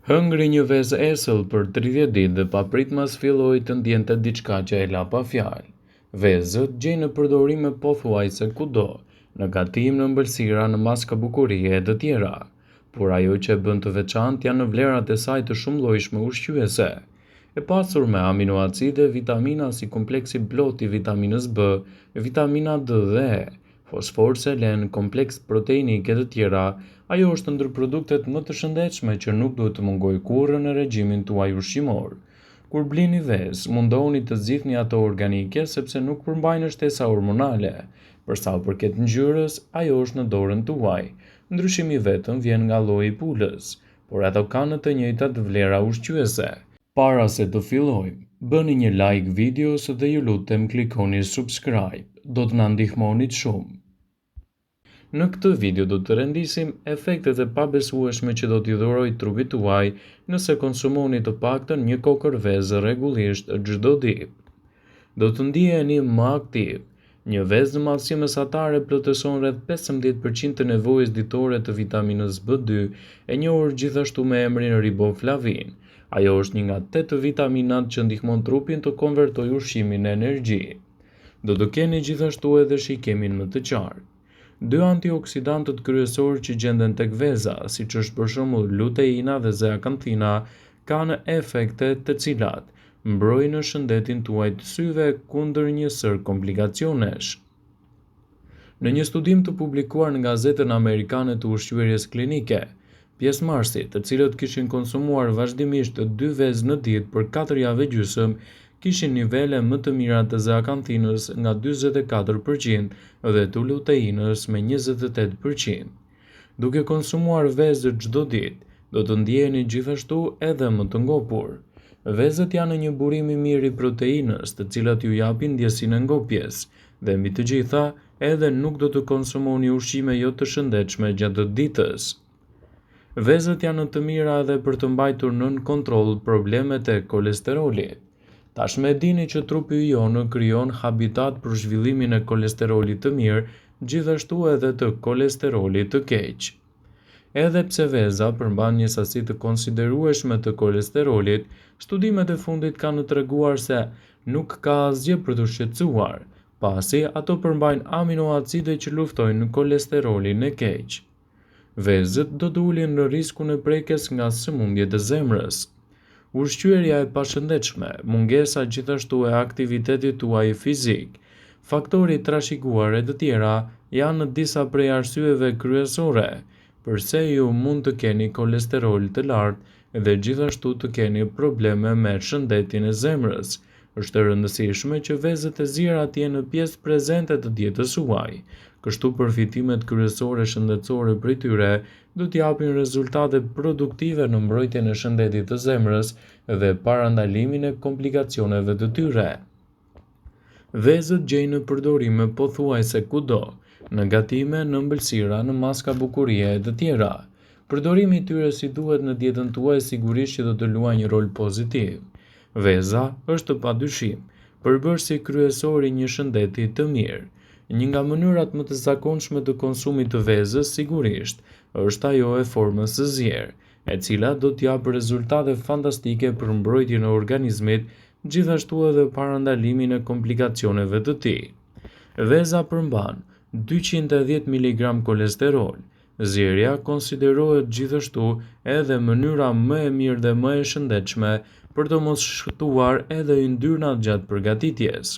Hëngri një vezë esëll për 30 ditë dhe papritmas filloi të ndjente diçka që e la pa fjalë. Vezët gjejnë në përdorime pothuajse kudo, në gatim, në ëmbëlsira, në maska bukurie e të tjera. Por ajo që e bën të veçantë janë në vlerat e saj të shumëllojshme ushqyese. E pasur me aminoacide, vitamina si kompleksi plot i vitaminës B, vitamina D dhe E, fosfor, selen, kompleks proteinik e të tjera, ajo është ndër produktet më të shëndetshme që nuk duhet të mungojë kurrë në regjimin tuaj ushqimor. Kur blini vezë, mundohuni të zgjidhni ato organike sepse nuk përmbajnë shtesa hormonale. Për sa u përket ngjyrës, ajo është në dorën tuaj. Ndryshimi vetëm vjen nga lloji i pulës, por ato kanë të njëjtat vlera ushqyese. Para se të fillojmë, bëni një like videos dhe ju lutem klikoni subscribe, do të na ndihmonit shumë. Në këtë video do të rendisim efektet e pabesueshme që do t'i dhurojë trupit tuaj nëse konsumoni të paktën një kokër vezë rregullisht çdo ditë. Do të ndiheni më aktiv. Një vezë në madhësi mesatare plotëson rreth 15% të nevojës ditore të vitaminës B2, e njohur gjithashtu me emrin riboflavin. Ajo është një nga 8 vitaminat që ndihmon trupin të konvertojë ushqimin në energji. Do të keni gjithashtu edhe shikimin më të qartë. 2 antioksidantët kryesorë që gjenden tek veza, siç është për shembull luteina dhe zeakanthina, kanë efekte të cilat mbrojnë shëndetin tuaj të syve kundër një sër komplikacionesh. Në një studim të publikuar në gazetën amerikane të ushqyerjes klinike, pjesëmarrësit, të cilët kishin konsumuar vazhdimisht 2 vezë në ditë për 4 javë e gjysmë, kishin nivele më të mira të zeakanthinës nga 44% dhe të luteinës me 28%. Duke konsumuar vezë çdo ditë, do të ndjeheni gjithashtu edhe më të ngopur. Vezët janë një burim i mirë i proteinës, të cilat ju japin ndjesinë e ngopjes, dhe mbi të gjitha, edhe nuk do të konsumoni ushqime jo të shëndetshme gjatë ditës. Vezët janë të mira edhe për të mbajtur nën kontroll problemet e kolesterolit. Tashmë e dini që trupi jonë krijon habitat për zhvillimin e kolesterolit të mirë, gjithashtu edhe të kolesterolit të keq. Edhe pse veza përmban një sasi të konsiderueshme të kolesterolit, studimet e fundit kanë treguar se nuk ka asgjë për të shqetësuar, pasi ato përmbajnë aminoacide që luftojnë kolesterolin e keq. Vezët do të ulin në riskun e prekjes nga sëmundjet e zemrës. Ushqyerja e pashëndetshme, mungesa gjithashtu e aktivitetit tuaj fizik, faktori trashëguar e të tjera janë disa prej arsyeve kryesore pse ju mund të keni kolesterol të lartë dhe gjithashtu të keni probleme me shëndetin e zemrës. Është e rëndësishme që vezët e zira të jenë pjesë prezente të dietës suaj, kështu përfitimet kryesore shëndetësore prej tyre do t'japin rezultate produktive në mbrojtjen e shëndetit të zemrës dhe parandalimin e komplikacioneve të tyre. Vezët gjejnë në përdorime pothuajse kudo, në gatime, në ëmbëlsira, në maska bukurie e të tjera. Përdorimi i tyre si duhet në dietën tuaj sigurisht që do të luajë një rol pozitiv. Veza është padyshim përbërësi kryesor i një shëndeti të mirë. Një nga mënyrat më të zakonshme të konsumit të vezës sigurisht është ajo e formës së zjerë, e cila do t'japë rezultate fantastike për mbrojtjen e organizmit, gjithashtu edhe parandalimin e komplikacioneve të tij. Veza përmban 210 mg kolesterol. Zjerja konsiderohet gjithashtu edhe mënyra më e mirë dhe më e shëndetshme për të mos shtuar edhe yndyrnat gjatë përgatitjes.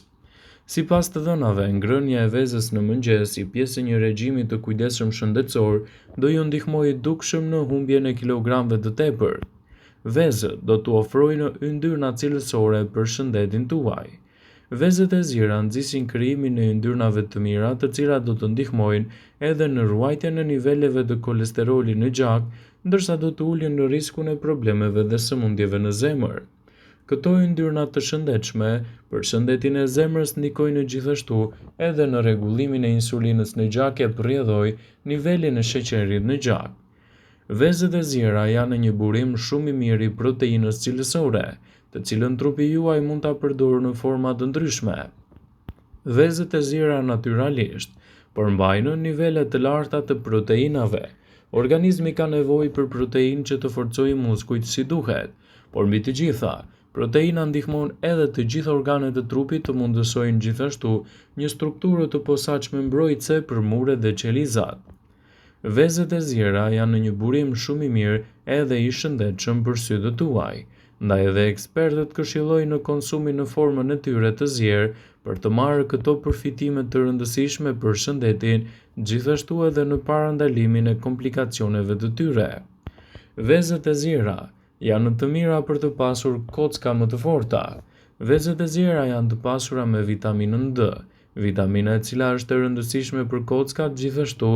Sipas të dhënave, ngrënia e vezës në mëngjes si pjesë e një regjimi të kujdesshëm shëndetësor do ju ndihmojë dukshëm në humbjen e kilogramëve të tepërt. Vezët do t'u ofrojnë yndyrna cilësore për shëndetin tuaj. Vezët e zira nxisin krijimin e yndyrnave të mira, të cilat do të ndihmojnë edhe në ruajtjen e niveleve të kolesterolit në gjak, ndërsa do të ulin në riskun e problemeve dhe sëmundjeve në zemër. Këto yndyrna të shëndetshme për shëndetin e zemrës ndikojnë gjithashtu edhe në rregullimin e insulinës në gjak e përrjedhojë nivelin e sheqerit në gjak. Vezët e zira janë një burim shumë i mirë i proteinës cilësore, të cilën trupi juaj mund ta përdorë në forma të ndryshme. Vezët e zira natyralisht përmbajnë nivele të larta të proteinave, Organizmi ka nevojë për proteinë që të forcojë muskujt si duhet, por mbi të gjitha, proteina ndihmon edhe të gjitha organet e trupit të mundësojnë gjithashtu një strukturë të posaçme mbrojtëse për muret dhe qelizat. Vezët e zjera janë në një burim shumë i mirë edhe i shëndetshëm për sytë tuaj, ndaj edhe ekspertët këshillojnë në konsumin në formën e tyre të zjerë për të marrë këto përfitime të rëndësishme për shëndetin, gjithashtu edhe në parandalimin e komplikacioneve të tyre. Vezët e zjera janë të mira për të pasur kocka më të forta. Vezët e zjera janë të pasura me vitaminën D, vitamina e cila është e rëndësishme për kockat gjithashtu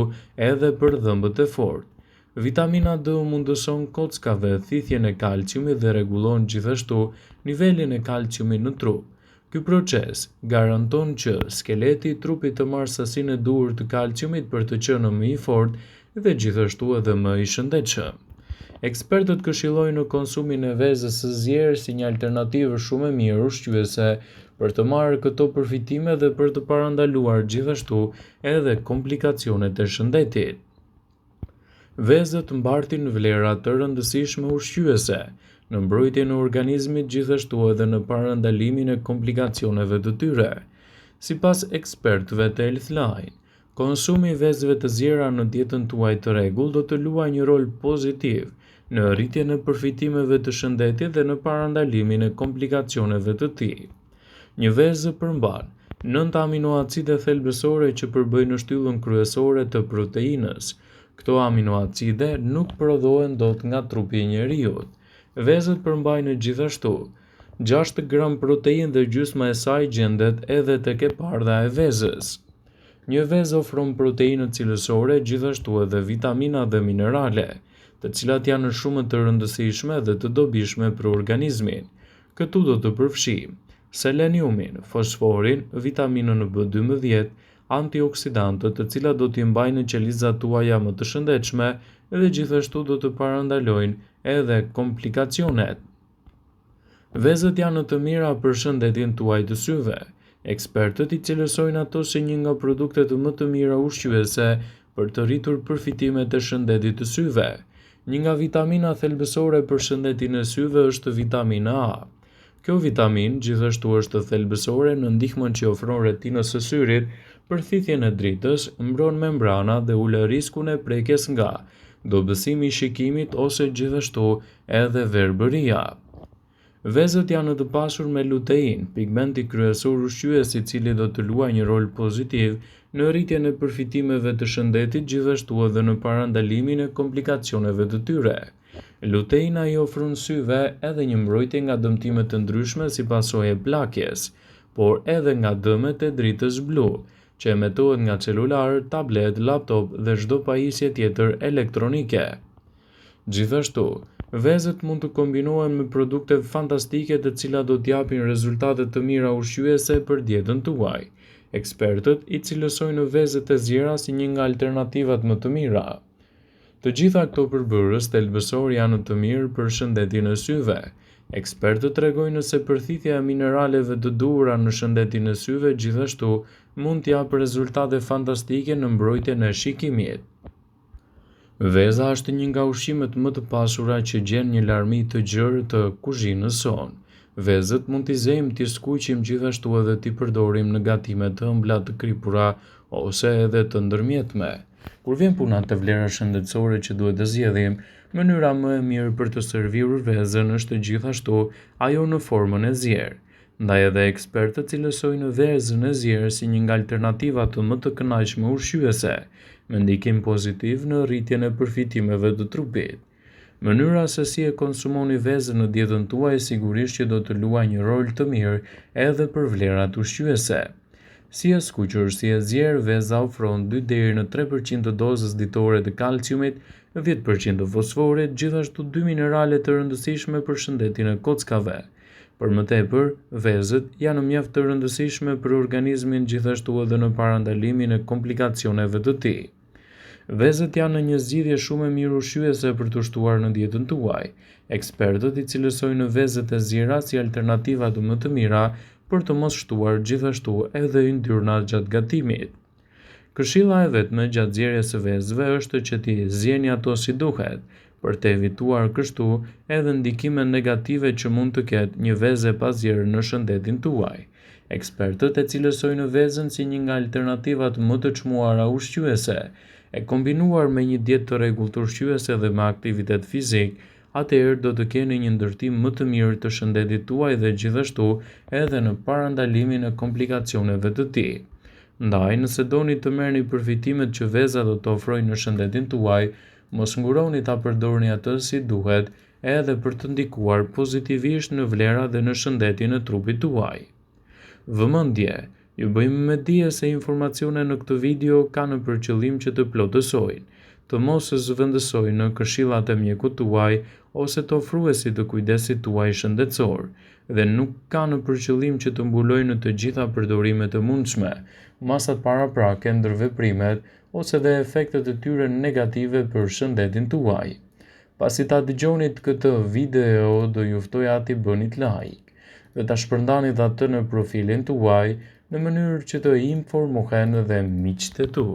edhe për dhëmbët e fortë. Vitamina D mundëson kockave thithjen e kalciumit dhe rregullon gjithashtu nivelin e kalciumit në trup. Ky proces garanton që skeleti i trupit të marrë sasinë e duhur të kalciumit për të qenë më i fortë dhe gjithashtu edhe më i shëndetshëm. Ekspertët këshillojnë në konsumin e vezës së zjerë si një alternativë shumë e mirë ushqyese për të marrë këto përfitime dhe për të parandaluar gjithashtu edhe komplikacionet e shëndetit. Vezët mbartin vlera të rëndësishme ushqyese në mbrojtjen e organizmit gjithashtu edhe në parandalimin e komplikacioneve të tyre. Sipas ekspertëve të Healthline, konsumi i vezëve të zjera në dietën tuaj të rregullt do të luajë një rol pozitiv në rritjen e përfitimeve të shëndetit dhe në parandalimin e komplikacioneve të tij. Një vezë përmban 9 aminoacide thelbësore që përbëjnë shtyllën kryesore të proteinës. Këto aminoacide nuk prodhohen dot nga trupi i njeriut. Vezët përmbajnë gjithashtu 6 gram proteinë dhe gjysma e saj gjendet edhe tek e bardha e vezës. Një vezë ofron proteinë cilësore gjithashtu edhe vitamina dhe minerale, të cilat janë shumë të rëndësishme dhe të dobishme për organizmin. Këtu do të përfshijmë seleniumin, fosforin, vitaminën B12, antioksidantët të cilat do t'i mbajnë qelizat tuaja më të shëndetshme dhe gjithashtu do të parandalojnë edhe komplikacionet. Vezët janë të mira për shëndetin tuaj të syve. Ekspertët i cilësojnë ato si një nga produktet më të mira ushqyese për të rritur përfitimet e shëndetit të syve. Një nga vitamina thelbësore për shëndetin e syve është vitamina A. Kjo vitamin gjithashtu është thelbësore në ndihmën që ofron retinës së syrit për thithjen e dritës, mbron membrana dhe ul riskun e prekjes nga dobësimi i shikimit ose gjithashtu edhe verbëria. Vezët janë të pasur me lutein, pigmenti kryesor ushqyes i cili do të luajë një rol pozitiv në rritjen e përfitimeve të shëndetit gjithashtu edhe në parandalimin e komplikacioneve të tyre. Luteina i ofron syve edhe një mbrojtje nga dëmtimet të ndryshme si pasojë e plakjes, por edhe nga dëmet e dritës blu, që emetohet nga celular, tablet, laptop dhe çdo pajisje tjetër elektronike. Gjithashtu, vezët mund të kombinohen me produkte fantastike të cilat do t'japin rezultate të mira ushqyese për dietën tuaj. Ekspertët i cilësojnë vezët e zjera si një nga alternativat më të mira. Të gjitha këto përbërës thelbësor janë të mirë për shëndetin e syve. Ekspertët tregojnë se përthithja e mineraleve të duhura në shëndetin e syve gjithashtu mund t'japë rezultate fantastike në mbrojtjen e shikimit. Veza është një nga ushqimet më të pasura që gjen një larmi të gjerë të kuzhinës sonë. Vezët mund t'i zejmë, t'i skuqim gjithashtu edhe t'i përdorim në gatime të ëmbla të kripura ose edhe të ndërmjetme. Kur vjen puna te vlerat shëndetësore që duhet të zgjedhim, mënyra më e mirë për të servir vezën është gjithashtu ajo në formën e zjerë. Ndaj edhe ekspertët cilësojnë vezën e zjerë si një nga alternativat më të kënaqshme ushqyese, me ndikim pozitiv në rritjen e përfitimeve të trupit. Mënyra se si e konsumoni vezën në dietën tuaj sigurisht që do të luajë një rol të mirë edhe për vlerat ushqyese. Si e skuqur, si e zjerë, veza ofron 2 deri në 3% të dozës ditore të kalciumit, 10% të fosforit, gjithashtu 2 minerale të rëndësishme për shëndetin e kockave. Për më tepër, vezët janë mjaft të rëndësishme për organizmin gjithashtu edhe në parandalimin e komplikacioneve të tij. Vezët janë një zgjidhje shumë e mirë ushqyese për të shtuar në dietën tuaj. Ekspertët i cilësojnë vezët e zjera si alternativat më të mira për të mos shtuar gjithashtu edhe yndyrnat gjatë gatimit. Këshilla e vetme gjatë zgjerrjes së vezëve është që t'i zgjeni ato si duhet, për të evituar kështu edhe ndikimet negative që mund të ketë një vezë e pazgjerë në shëndetin tuaj. Ekspertët e cilësojnë vezën si një nga alternativat më të çmuara ushqyese, e kombinuar me një dietë të rregullt ushqyese dhe me aktivitet fizik, atëherë do të keni një ndërtim më të mirë të shëndetit tuaj dhe gjithashtu edhe në parandalimin e komplikacioneve të tij. Ndaj, nëse doni të merrni përfitimet që veza do të ofrojë në shëndetin tuaj, mos nguroni ta përdorni atë si duhet edhe për të ndikuar pozitivisht në vlera dhe në shëndetin e trupit tuaj. Vëmendje, ju bëjmë me dije se informacionet në këtë video kanë për qëllim që të plotësojnë, të mos zëvendësojnë në këshillat e mjekut tuaj ose të ofruesit të kujdesit tuaj shëndetësor, dhe nuk kanë për qëllim që të mbulojnë në të gjitha përdorimet e mundshme, masat paraprake, ndërveprimet ose dhe efektet e tyre negative për shëndetin tuaj. Pasi ta dëgjonit këtë video, do ju ftoja t'i bënit like dhe ta shpërndanit atë në profilin tuaj në mënyrë që të informohen dhe miqtë e tu.